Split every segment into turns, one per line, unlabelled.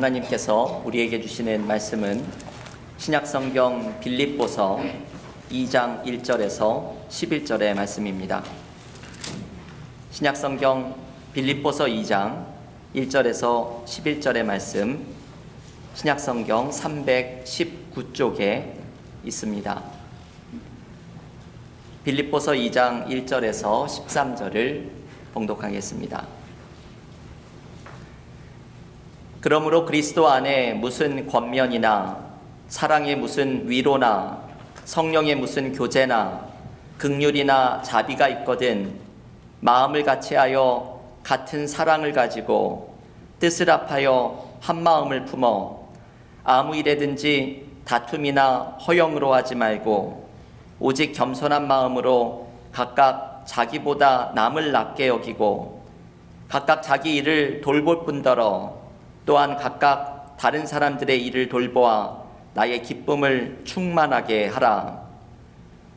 하나님께서 우리에게 주시는 말씀은 신약성경 빌립보서 2장 1절에서 11절의 말씀입니다. 신약성경 빌립보서 2장 1절에서 11절의 말씀, 신약성경 319쪽에 있습니다. 빌립보서 2장 1절에서 13절을 봉독하겠습니다. 그러므로 그리스도 안에 무슨 권면이나 사랑의 무슨 위로나 성령의 무슨 교제나 긍휼이나 자비가 있거든 마음을 같이하여 같은 사랑을 가지고 뜻을 합하여 한 마음을 품어 아무 일에든지 다툼이나 허영으로 하지 말고 오직 겸손한 마음으로 각각 자기보다 남을 낮게 여기고 각각 자기 일을 돌볼 뿐더러 또한 각각 다른 사람들의 일을 돌보아 나의 기쁨을 충만하게 하라.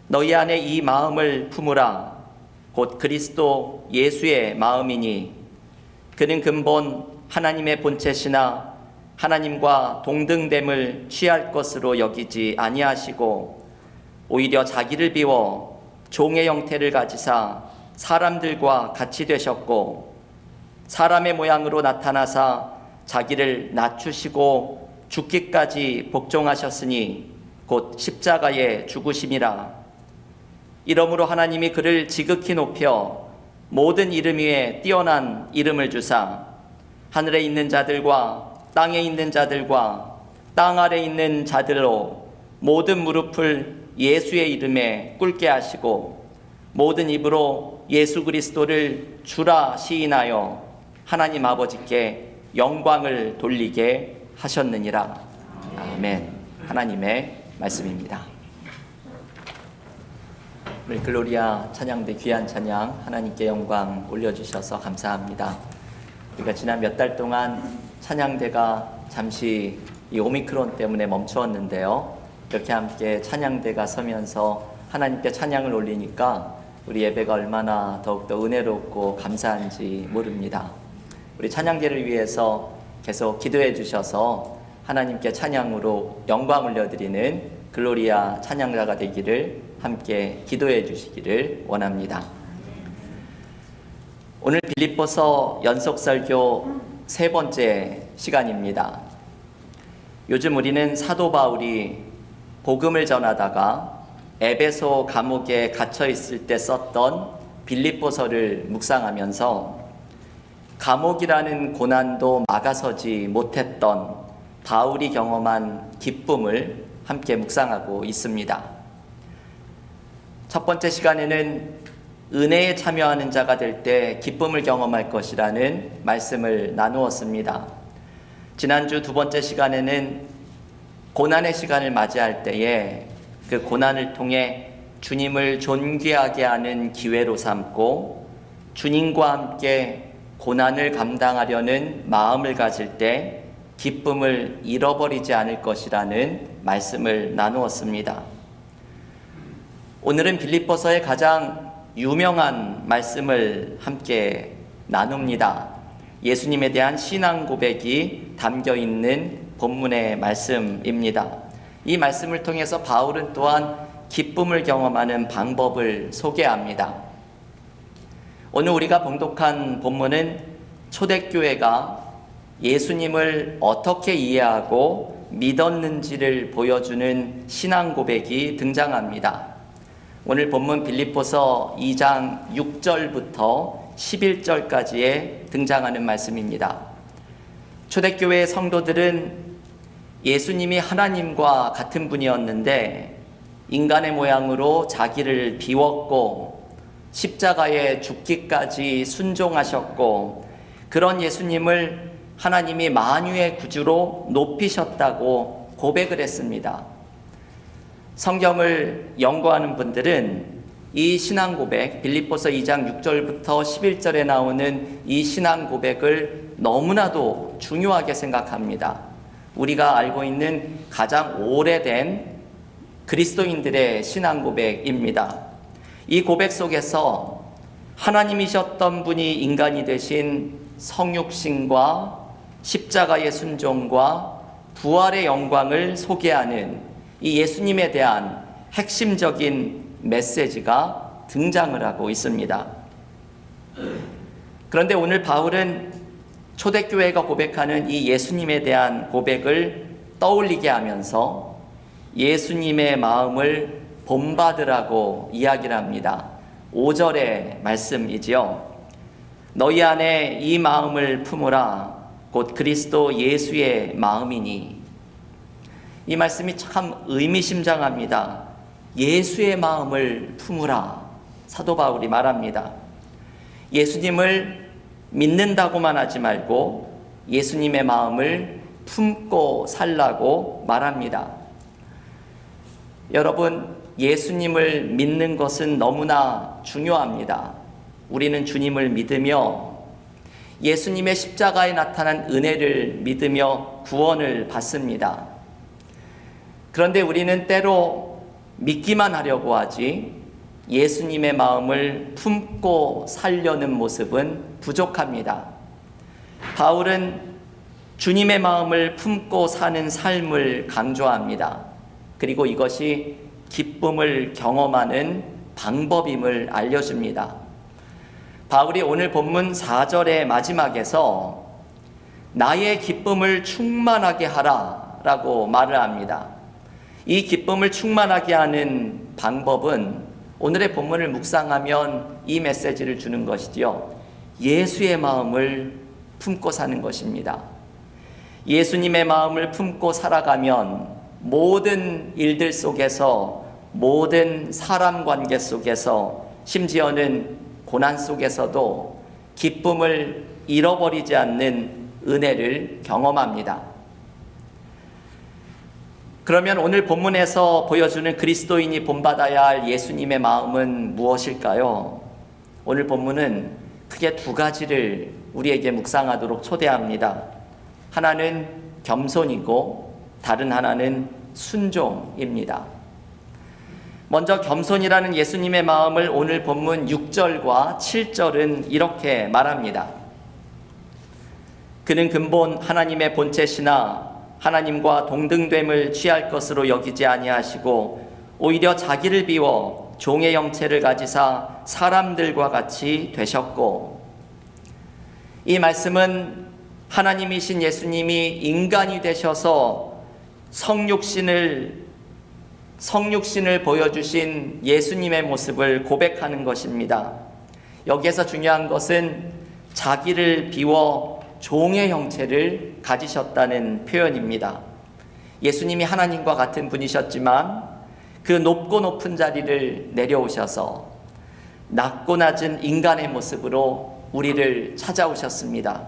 너희 안에 이 마음을 품으라. 곧 그리스도 예수의 마음이니 그는 근본 하나님의 본체시나 하나님과 동등됨을 취할 것으로 여기지 아니하시고 오히려 자기를 비워 종의 형태를 가지사 사람들과 같이 되셨고 사람의 모양으로 나타나사 자기를 낮추시고 죽기까지 복종하셨으니 곧 십자가에 죽으심이라. 이러므로 하나님이 그를 지극히 높여 모든 이름 위에 뛰어난 이름을 주사 하늘에 있는 자들과 땅에 있는 자들과 땅 아래 있는 자들로 모든 무릎을 예수의 이름에 꿇게 하시고 모든 입으로 예수 그리스도를 주라 시인하여 하나님 아버지께 영광을 돌리게 하셨느니라. 아멘. 하나님의 말씀입니다. 오늘 글로리아 찬양대 귀한 찬양 하나님께 영광 올려주셔서 감사합니다. 우리가 지난 몇 달 동안 찬양대가 잠시 이 오미크론 때문에 멈추었는데요. 이렇게 함께 찬양대가 서면서 하나님께 찬양을 올리니까 우리 예배가 얼마나 더욱더 은혜롭고 감사한지 모릅니다. 우리 찬양대를 위해서 계속 기도해 주셔서 하나님께 찬양으로 영광 올려드리는 글로리아 찬양가가 되기를 함께 기도해 주시기를 원합니다. 오늘 빌립보서 연속설교 세 번째 시간입니다. 요즘 우리는 사도 바울이 복음을 전하다가 에베소 감옥에 갇혀 있을 때 썼던 빌립보서를 묵상하면서 감옥이라는 고난도 막아서지 못했던 바울이 경험한 기쁨을 함께 묵상하고 있습니다. 첫 번째 시간에는 은혜에 참여하는 자가 될 때 기쁨을 경험할 것이라는 말씀을 나누었습니다. 지난주 두 번째 시간에는 고난의 시간을 맞이할 때에 그 고난을 통해 주님을 존귀하게 하는 기회로 삼고 주님과 함께 고난을 감당하려는 마음을 가질 때 기쁨을 잃어버리지 않을 것이라는 말씀을 나누었습니다. 오늘은 빌립보서의 가장 유명한 말씀을 함께 나눕니다. 예수님에 대한 신앙 고백이 담겨 있는 본문의 말씀입니다. 이 말씀을 통해서 바울은 또한 기쁨을 경험하는 방법을 소개합니다. 오늘 우리가 봉독한 본문은 초대교회가 예수님을 어떻게 이해하고 믿었는지를 보여주는 신앙 고백이 등장합니다. 오늘 본문 빌립보서 2장 6절부터 11절까지에 등장하는 말씀입니다. 초대교회의 성도들은 예수님이 하나님과 같은 분이었는데 인간의 모양으로 자기를 비웠고 십자가에 죽기까지 순종하셨고 그런 예수님을 하나님이 만유의 구주로 높이셨다고 고백을 했습니다. 성경을 연구하는 분들은 이 신앙 고백, 빌립보서 2장 6절부터 11절에 나오는 이 신앙 고백을 너무나도 중요하게 생각합니다. 우리가 알고 있는 가장 오래된 그리스도인들의 신앙 고백입니다. 이 고백 속에서 하나님이셨던 분이 인간이 되신 성육신과 십자가의 순종과 부활의 영광을 소개하는 이 예수님에 대한 핵심적인 메시지가 등장을 하고 있습니다. 그런데 오늘 바울은 초대교회가 고백하는 이 예수님에 대한 고백을 떠올리게 하면서 예수님의 마음을 본받으라고 이야기를 합니다. 5절의 말씀이지요. 너희 안에 이 마음을 품으라. 곧 그리스도 예수의 마음이니. 이 말씀이 참 의미심장합니다. 예수의 마음을 품으라. 사도 바울이 말합니다. 예수님을 믿는다고만 하지 말고 예수님의 마음을 품고 살라고 말합니다. 여러분, 예수님을 믿는 것은 너무나 중요합니다. 우리는 주님을 믿으며 예수님의 십자가에 나타난 은혜를 믿으며 구원을 받습니다. 그런데 우리는 때로 믿기만 하려고 하지 예수님의 마음을 품고 살려는 모습은 부족합니다. 바울은 주님의 마음을 품고 사는 삶을 강조합니다. 그리고 이것이 기쁨을 경험하는 방법임을 알려줍니다. 바울이 오늘 본문 4절의 마지막에서 나의 기쁨을 충만하게 하라 라고 말을 합니다. 이 기쁨을 충만하게 하는 방법은 오늘의 본문을 묵상하면 이 메시지를 주는 것이지요. 예수의 마음을 품고 사는 것입니다. 예수님의 마음을 품고 살아가면 모든 일들 속에서, 모든 사람 관계 속에서, 심지어는 고난 속에서도 기쁨을 잃어버리지 않는 은혜를 경험합니다. 그러면 오늘 본문에서 보여주는 그리스도인이 본받아야 할 예수님의 마음은 무엇일까요? 오늘 본문은 크게 두 가지를 우리에게 묵상하도록 초대합니다. 하나는 겸손이고 다른 하나는 순종입니다. 먼저 겸손이라는 예수님의 마음을 오늘 본문 6절과 7절은 이렇게 말합니다. 그는 근본 하나님의 본체시나 하나님과 동등됨을 취할 것으로 여기지 아니하시고 오히려 자기를 비워 종의 형체를 가지사 사람들과 같이 되셨고. 이 말씀은 하나님이신 예수님이 인간이 되셔서 성육신을 보여주신 예수님의 모습을 고백하는 것입니다. 여기에서 중요한 것은 자기를 비워 종의 형체를 가지셨다는 표현입니다. 예수님이 하나님과 같은 분이셨지만 그 높고 높은 자리를 내려오셔서 낮고 낮은 인간의 모습으로 우리를 찾아오셨습니다.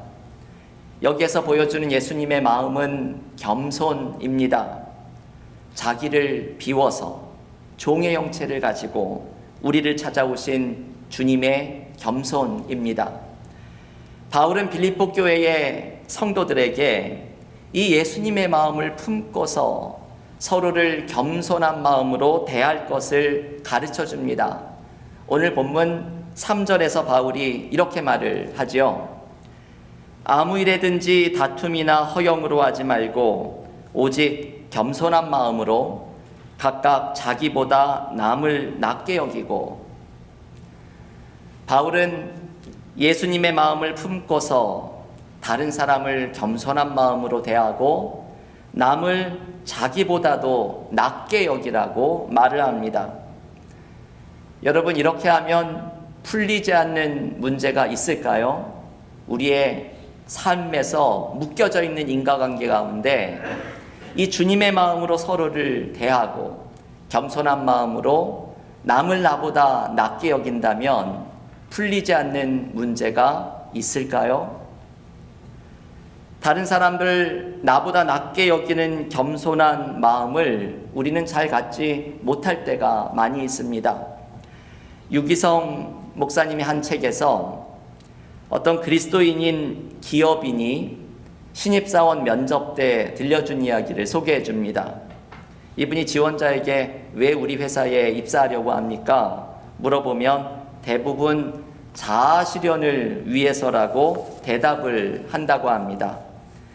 여기에서 보여주는 예수님의 마음은 겸손입니다. 자기를 비워서 종의 형체를 가지고 우리를 찾아오신 주님의 겸손입니다. 바울은 빌립보 교회의 성도들에게 이 예수님의 마음을 품고서 서로를 겸손한 마음으로 대할 것을 가르쳐 줍니다. 오늘 본문 3절에서 바울이 이렇게 말을 하지요. 아무 일에든지 다툼이나 허영으로 하지 말고 오직 겸손한 마음으로 각각 자기보다 남을 낮게 여기고. 바울은 예수님의 마음을 품고서 다른 사람을 겸손한 마음으로 대하고 남을 자기보다도 낮게 여기라고 말을 합니다. 여러분, 이렇게 하면 풀리지 않는 문제가 있을까요? 우리의 삶에서 묶여져 있는 인과관계 가운데 이 주님의 마음으로 서로를 대하고 겸손한 마음으로 남을 나보다 낮게 여긴다면 풀리지 않는 문제가 있을까요? 다른 사람들 나보다 낮게 여기는 겸손한 마음을 우리는 잘 갖지 못할 때가 많이 있습니다. 유기성 목사님이 한 책에서 어떤 그리스도인인 기업인이 신입사원 면접 때 들려준 이야기를 소개해 줍니다. 이분이 지원자에게 왜 우리 회사에 입사하려고 합니까? 물어보면 대부분 자아 실현을 위해서라고 대답을 한다고 합니다.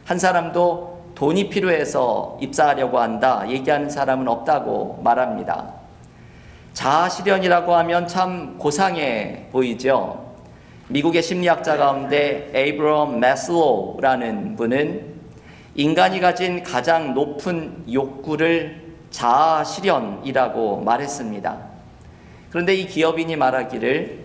한 사람도 돈이 필요해서 입사하려고 한다 얘기하는 사람은 없다고 말합니다. 자아 실현이라고 하면 참 고상해 보이죠. 미국의 심리학자 가운데 에이브럼 매슬로우라는 분은 인간이 가진 가장 높은 욕구를 자아 실현이라고 말했습니다. 그런데 이 기업인이 말하기를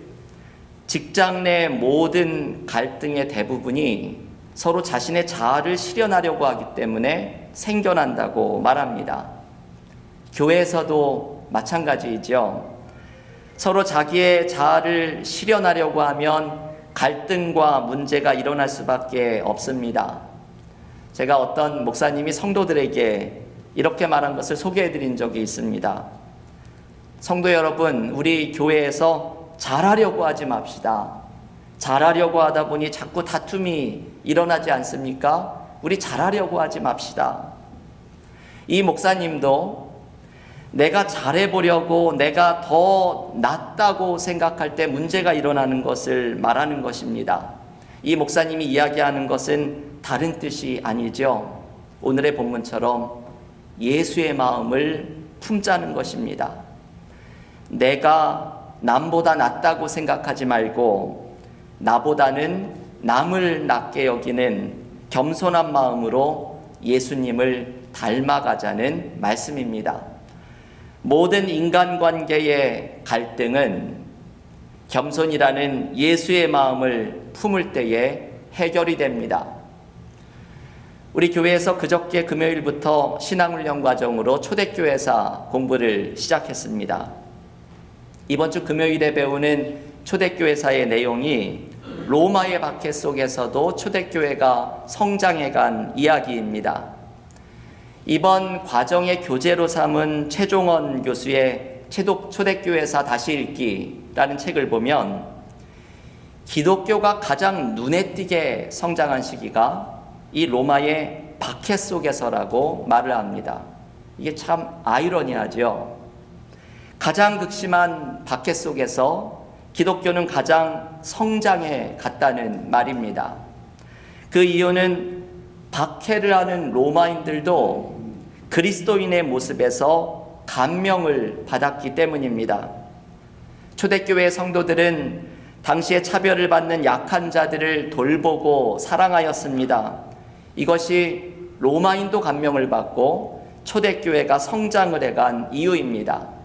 직장 내 모든 갈등의 대부분이 서로 자신의 자아를 실현하려고 하기 때문에 생겨난다고 말합니다. 교회에서도 마찬가지이죠. 서로 자기의 자아를 실현하려고 하면 갈등과 문제가 일어날 수밖에 없습니다. 제가 어떤 목사님이 성도들에게 이렇게 말한 것을 소개해 드린 적이 있습니다. 성도 여러분, 우리 교회에서 잘하려고 하지 맙시다. 잘하려고 하다 보니 자꾸 다툼이 일어나지 않습니까? 우리 잘하려고 하지 맙시다. 이 목사님도 내가 잘해보려고 내가 더 낫다고 생각할 때 문제가 일어나는 것을 말하는 것입니다. 이 목사님이 이야기하는 것은 다른 뜻이 아니죠. 오늘의 본문처럼 예수의 마음을 품자는 것입니다. 내가 남보다 낫다고 생각하지 말고 나보다는 남을 낫게 여기는 겸손한 마음으로 예수님을 닮아가자는 말씀입니다. 모든 인간관계의 갈등은 겸손이라는 예수의 마음을 품을 때에 해결이 됩니다. 우리 교회에서 그저께 금요일부터 신앙훈련 과정으로 초대교회사 공부를 시작했습니다. 이번 주 금요일에 배우는 초대교회사의 내용이 로마의 박해 속에서도 초대교회가 성장해간 이야기입니다. 이번 과정의 교재로 삼은 최종원 교수의 초대교회사 다시 읽기라는 책을 보면 기독교가 가장 눈에 띄게 성장한 시기가 이 로마의 박해 속에서라고 말을 합니다. 이게 참 아이러니하죠. 가장 극심한 박해 속에서 기독교는 가장 성장해 갔다는 말입니다. 그 이유는 박해를 하는 로마인들도 그리스도인의 모습에서 감명을 받았기 때문입니다. 초대교회 성도들은 당시에 차별을 받는 약한 자들을 돌보고 사랑하였습니다. 이것이 로마인도 감명을 받고 초대교회가 성장을 해간 이유입니다.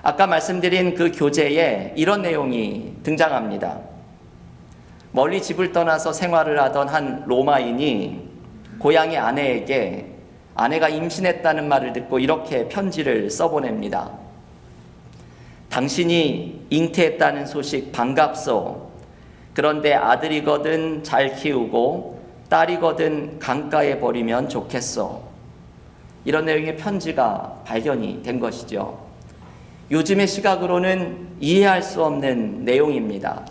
아까 말씀드린 그 교재에 이런 내용이 등장합니다. 멀리 집을 떠나서 생활을 하던 한 로마인이 고향의 아내에게 아내가 임신했다는 말을 듣고 이렇게 편지를 써보냅니다. 당신이 잉태했다는 소식 반갑소. 그런데 아들이거든 잘 키우고 딸이거든 강가에 버리면 좋겠소. 이런 내용의 편지가 발견이 된 것이죠. 요즘의 시각으로는 이해할 수 없는 내용입니다.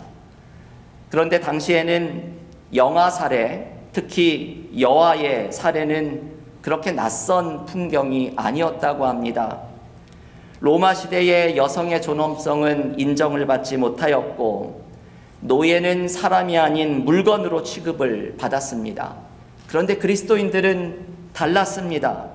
그런데 당시에는 영아 살해, 특히 여아의 살해는 그렇게 낯선 풍경이 아니었다고 합니다. 로마 시대의 여성의 존엄성은 인정을 받지 못하였고 노예는 사람이 아닌 물건으로 취급을 받았습니다. 그런데 그리스도인들은 달랐습니다.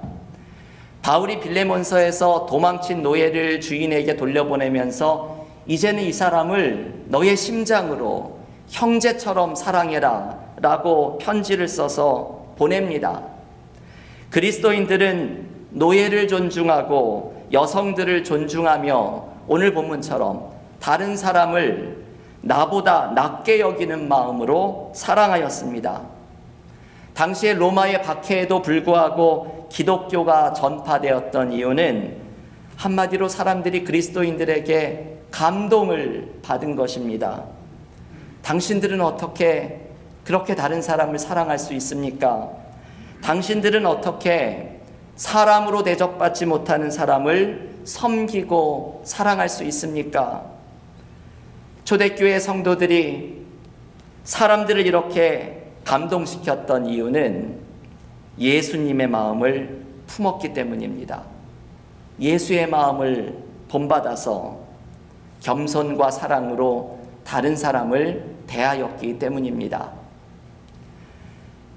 바울이 빌레몬서에서 도망친 노예를 주인에게 돌려보내면서 이제는 이 사람을 너의 심장으로 형제처럼 사랑해라 라고 편지를 써서 보냅니다. 그리스도인들은 노예를 존중하고 여성들을 존중하며 오늘 본문처럼 다른 사람을 나보다 낮게 여기는 마음으로 사랑하였습니다. 당시의 로마의 박해에도 불구하고 기독교가 전파되었던 이유는 한마디로 사람들이 그리스도인들에게 감동을 받은 것입니다. 당신들은 어떻게 그렇게 다른 사람을 사랑할 수 있습니까? 당신들은 어떻게 사람으로 대접받지 못하는 사람을 섬기고 사랑할 수 있습니까? 초대교회 성도들이 사람들을 이렇게 감동시켰던 이유는 예수님의 마음을 품었기 때문입니다. 예수의 마음을 본받아서 겸손과 사랑으로 다른 사람을 대하였기 때문입니다.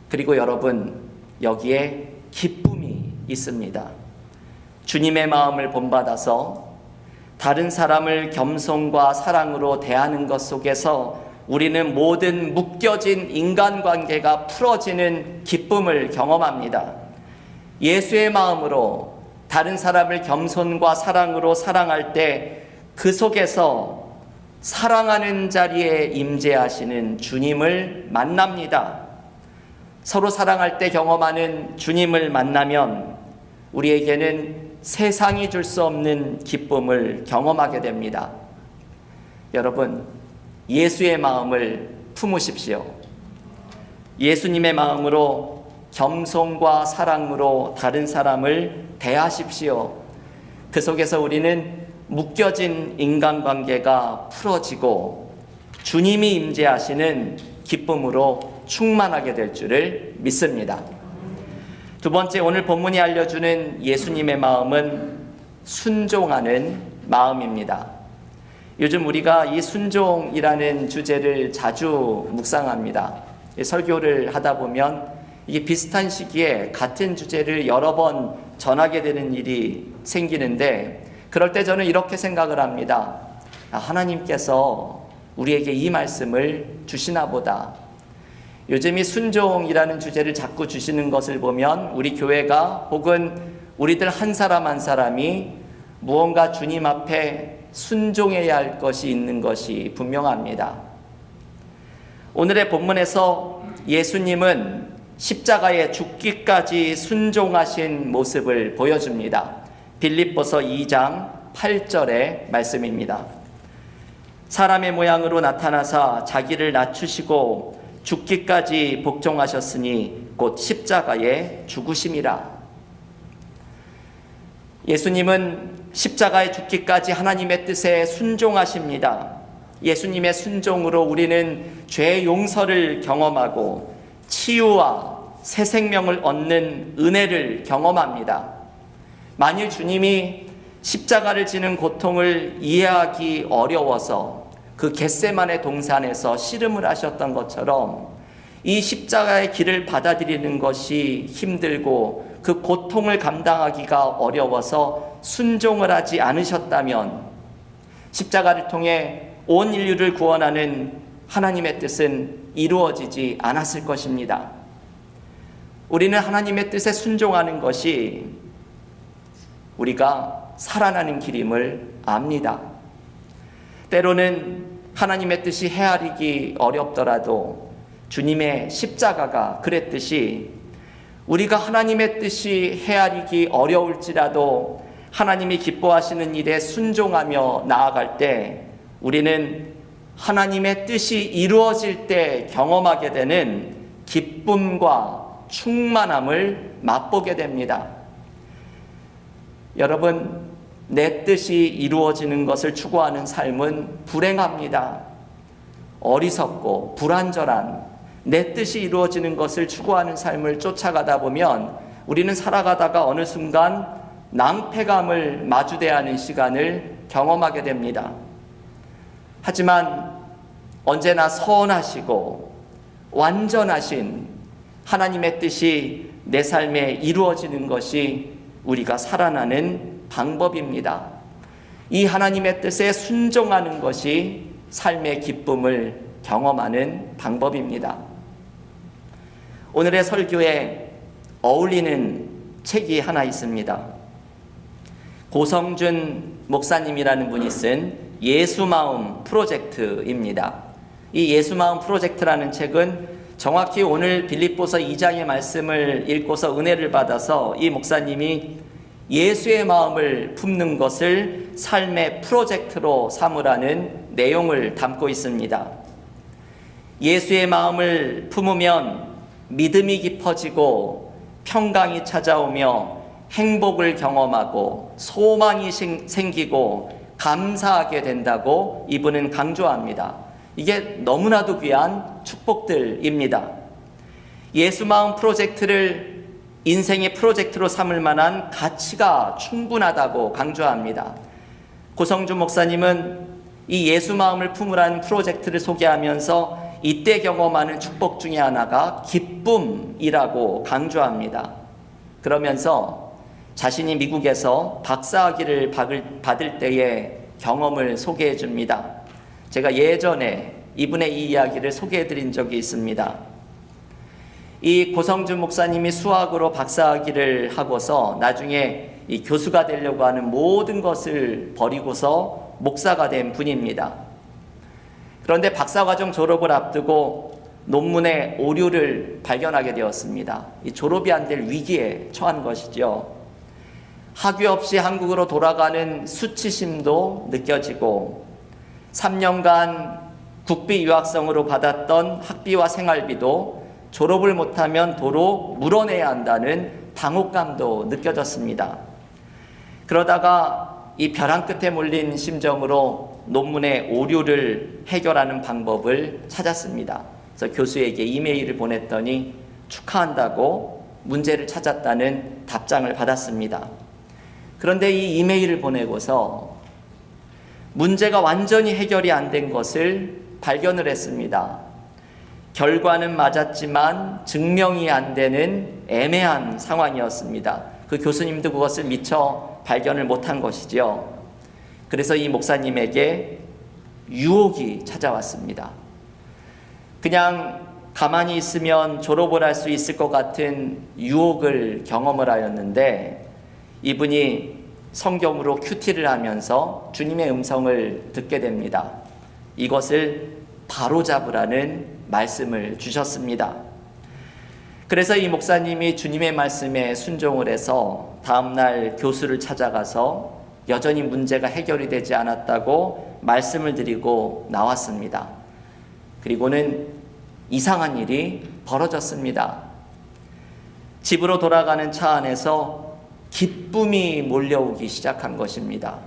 그리고 여러분, 여기에 기쁨이 있습니다. 주님의 마음을 본받아서 다른 사람을 겸손과 사랑으로 대하는 것 속에서 우리는 모든 묶여진 인간관계가 풀어지는 기쁨을 경험합니다. 예수의 마음으로 다른 사람을 겸손과 사랑으로 사랑할 때 그 속에서 사랑하는 자리에 임재하시는 주님을 만납니다. 서로 사랑할 때 경험하는 주님을 만나면 우리에게는 세상이 줄 수 없는 기쁨을 경험하게 됩니다. 여러분, 예수의 마음을 품으십시오. 예수님의 마음으로 겸손과 사랑으로 다른 사람을 대하십시오. 그 속에서 우리는 묶여진 인간관계가 풀어지고 주님이 임재하시는 기쁨으로 충만하게 될 줄을 믿습니다. 두 번째, 오늘 본문이 알려주는 예수님의 마음은 순종하는 마음입니다. 요즘 우리가 이 순종이라는 주제를 자주 묵상합니다. 설교를 하다 보면 이게 비슷한 시기에 같은 주제를 여러 번 전하게 되는 일이 생기는데, 그럴 때 저는 이렇게 생각을 합니다. 하나님께서 우리에게 이 말씀을 주시나 보다. 요즘 이 순종이라는 주제를 자꾸 주시는 것을 보면 우리 교회가 혹은 우리들 한 사람 한 사람이 무언가 주님 앞에 순종해야 할 것이 있는 것이 분명합니다. 오늘의 본문에서 예수님은 십자가에 죽기까지 순종하신 모습을 보여줍니다. 빌립보서 2장 8절의 말씀입니다. 사람의 모양으로 나타나사 자기를 낮추시고 죽기까지 복종하셨으니 곧 십자가에 죽으심이라. 예수님은 십자가에 죽기까지 하나님의 뜻에 순종하십니다. 예수님의 순종으로 우리는 죄 용서를 경험하고 치유와 새 생명을 얻는 은혜를 경험합니다. 만일 주님이 십자가를 지는 고통을 이해하기 어려워서 그 겟세마네 동산에서 씨름을 하셨던 것처럼 이 십자가의 길을 받아들이는 것이 힘들고 그 고통을 감당하기가 어려워서 순종을 하지 않으셨다면 십자가를 통해 온 인류를 구원하는 하나님의 뜻은 이루어지지 않았을 것입니다. 우리는 하나님의 뜻에 순종하는 것이 우리가 살아나는 길임을 압니다. 때로는 하나님의 뜻이 헤아리기 어렵더라도 주님의 십자가가 그랬듯이 우리가 하나님의 뜻이 헤아리기 어려울지라도 하나님이 기뻐하시는 일에 순종하며 나아갈 때 우리는 하나님의 뜻이 이루어질 때 경험하게 되는 기쁨과 충만함을 맛보게 됩니다. 여러분, 내 뜻이 이루어지는 것을 추구하는 삶은 불행합니다. 어리석고 불완전한 내 뜻이 이루어지는 것을 추구하는 삶을 쫓아가다 보면 우리는 살아가다가 어느 순간 낭패감을 마주대야 하는 시간을 경험하게 됩니다. 하지만 언제나 선하시고 완전하신 하나님의 뜻이 내 삶에 이루어지는 것이 우리가 살아나는 방법입니다. 이 하나님의 뜻에 순종하는 것이 삶의 기쁨을 경험하는 방법입니다. 오늘의 설교에 어울리는 책이 하나 있습니다. 고성준 목사님이라는 분이 쓴 예수마음 프로젝트입니다. 이 예수마음 프로젝트라는 책은 정확히 오늘 빌립보서 2장의 말씀을 읽고서 은혜를 받아서 이 목사님이 예수의 마음을 품는 것을 삶의 프로젝트로 삼으라는 내용을 담고 있습니다. 예수의 마음을 품으면 믿음이 깊어지고 평강이 찾아오며 행복을 경험하고 소망이 생기고 감사하게 된다고 이분은 강조합니다. 이게 너무나도 귀한 축복들입니다. 예수마음 프로젝트를 인생의 프로젝트로 삼을 만한 가치가 충분하다고 강조합니다. 고성준 목사님은 이 예수마음을 품으라는 프로젝트를 소개하면서 이때 경험하는 축복 중에 하나가 기쁨 기쁨이라고 강조합니다. 그러면서 자신이 미국에서 박사학위를 받을 때의 경험을 소개해 줍니다. 제가 예전에 이분의 이 이야기를 소개해 드린 적이 있습니다. 이 고성준 목사님이 수학으로 박사학위를 하고서 나중에 이 교수가 되려고 하는 모든 것을 버리고서 목사가 된 분입니다. 그런데 박사과정 졸업을 앞두고 논문의 오류를 발견하게 되었습니다. 이 졸업이 안 될 위기에 처한 것이죠. 학위 없이 한국으로 돌아가는 수치심도 느껴지고 3년간 국비 유학생으로 받았던 학비와 생활비도 졸업을 못하면 도로 물어내야 한다는 당혹감도 느껴졌습니다. 그러다가 이 벼랑 끝에 몰린 심정으로 논문의 오류를 해결하는 방법을 찾았습니다. 그래서 교수에게 이메일을 보냈더니 축하한다고 문제를 찾았다는 답장을 받았습니다. 그런데 이 이메일을 보내고서 문제가 완전히 해결이 안 된 것을 발견을 했습니다. 결과는 맞았지만 증명이 안 되는 애매한 상황이었습니다. 그 교수님도 그것을 미처 발견을 못한 것이죠. 그래서 이 목사님에게 유혹이 찾아왔습니다. 그냥 가만히 있으면 졸업을 할 수 있을 것 같은 유혹을 경험을 하였는데 이분이 성경으로 큐티를 하면서 주님의 음성을 듣게 됩니다. 이것을 바로잡으라는 말씀을 주셨습니다. 그래서 이 목사님이 주님의 말씀에 순종을 해서 다음날 교수를 찾아가서 여전히 문제가 해결이 되지 않았다고 말씀을 드리고 나왔습니다. 그리고는 이상한 일이 벌어졌습니다. 집으로 돌아가는 차 안에서 기쁨이 몰려오기 시작한 것입니다.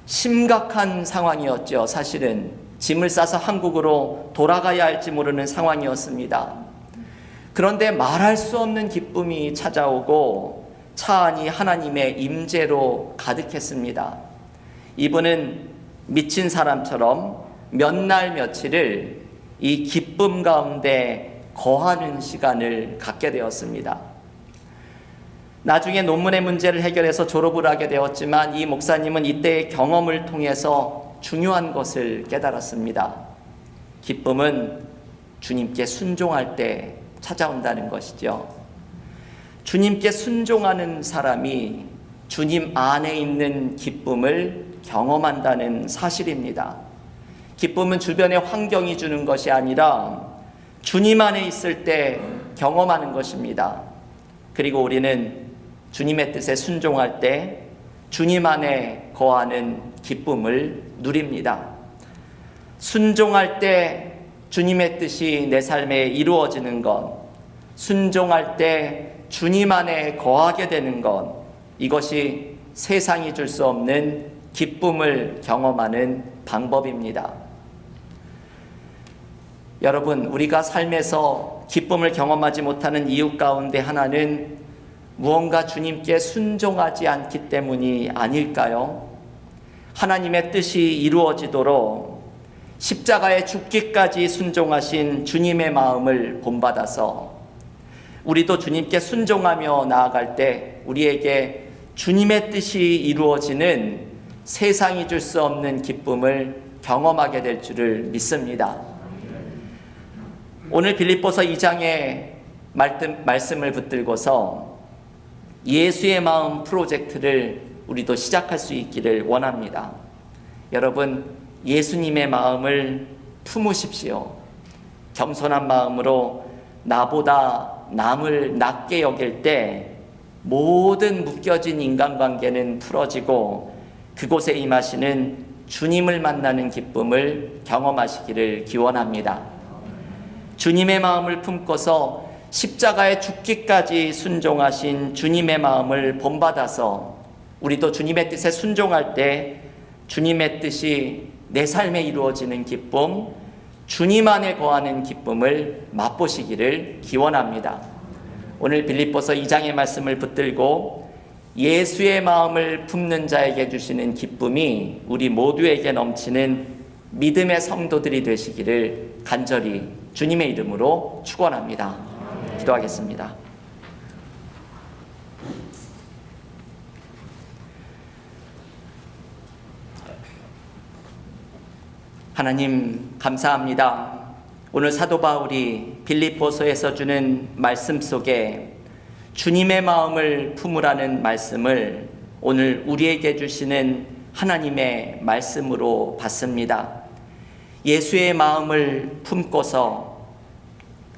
심각한 상황이었죠. 사실은 짐을 싸서 한국으로 돌아가야 할지 모르는 상황이었습니다. 그런데 말할 수 없는 기쁨이 찾아오고 차 안이 하나님의 임재로 가득했습니다. 이분은 미친 사람처럼 몇 날 며칠을 이 기쁨 가운데 거하는 시간을 갖게 되었습니다. 나중에 논문의 문제를 해결해서 졸업을 하게 되었지만 이 목사님은 이때의 경험을 통해서 중요한 것을 깨달았습니다. 기쁨은 주님께 순종할 때 찾아온다는 것이죠. 주님께 순종하는 사람이 주님 안에 있는 기쁨을 경험한다는 사실입니다. 기쁨은 주변의 환경이 주는 것이 아니라 주님 안에 있을 때 경험하는 것입니다. 그리고 우리는 주님의 뜻에 순종할 때 주님 안에 거하는 기쁨을 누립니다. 순종할 때 주님의 뜻이 내 삶에 이루어지는 것, 순종할 때 주님 안에 거하게 되는 것, 이것이 세상이 줄 수 없는 기쁨을 경험하는 방법입니다. 여러분, 우리가 삶에서 기쁨을 경험하지 못하는 이유 가운데 하나는 무언가 주님께 순종하지 않기 때문이 아닐까요? 하나님의 뜻이 이루어지도록 십자가에 죽기까지 순종하신 주님의 마음을 본받아서 우리도 주님께 순종하며 나아갈 때 우리에게 주님의 뜻이 이루어지는 세상이 줄 수 없는 기쁨을 경험하게 될 줄을 믿습니다. 오늘 빌립보서 2장의 말씀을 붙들고서 예수의 마음 프로젝트를 우리도 시작할 수 있기를 원합니다. 여러분, 예수님의 마음을 품으십시오. 겸손한 마음으로 나보다 남을 낮게 여길 때 모든 묶여진 인간관계는 풀어지고 그곳에 임하시는 주님을 만나는 기쁨을 경험하시기를 기원합니다. 주님의 마음을 품고서 십자가에 죽기까지 순종하신 주님의 마음을 본받아서 우리도 주님의 뜻에 순종할 때 주님의 뜻이 내 삶에 이루어지는 기쁨, 주님 안에 거하는 기쁨을 맛보시기를 기원합니다. 오늘 빌립보서 2장의 말씀을 붙들고 예수의 마음을 품는 자에게 주시는 기쁨이 우리 모두에게 넘치는 믿음의 성도들이 되시기를 간절히 주님의 이름으로 축원합니다. 기도하겠습니다. 하나님 감사합니다. 오늘 사도 바울이 빌립보서에서 주는 말씀 속에 주님의 마음을 품으라는 말씀을 오늘 우리에게 주시는 하나님의 말씀으로 봤습니다. 예수의 마음을 품고서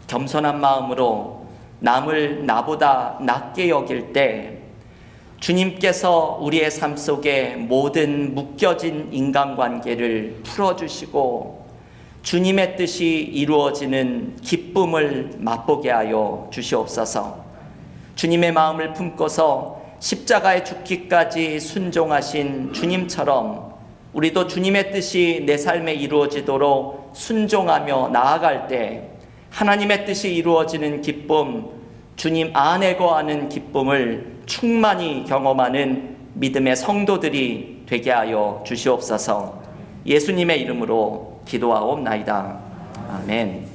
겸손한 마음으로 남을 나보다 낮게 여길 때 주님께서 우리의 삶 속에 모든 묶여진 인간관계를 풀어주시고 주님의 뜻이 이루어지는 기쁨을 맛보게 하여 주시옵소서. 주님의 마음을 품고서 십자가에 죽기까지 순종하신 주님처럼 우리도 주님의 뜻이 내 삶에 이루어지도록 순종하며 나아갈 때 하나님의 뜻이 이루어지는 기쁨, 주님 안에 거하는 기쁨을 충만히 경험하는 믿음의 성도들이 되게 하여 주시옵소서. 예수님의 이름으로 기도하옵나이다. 아멘.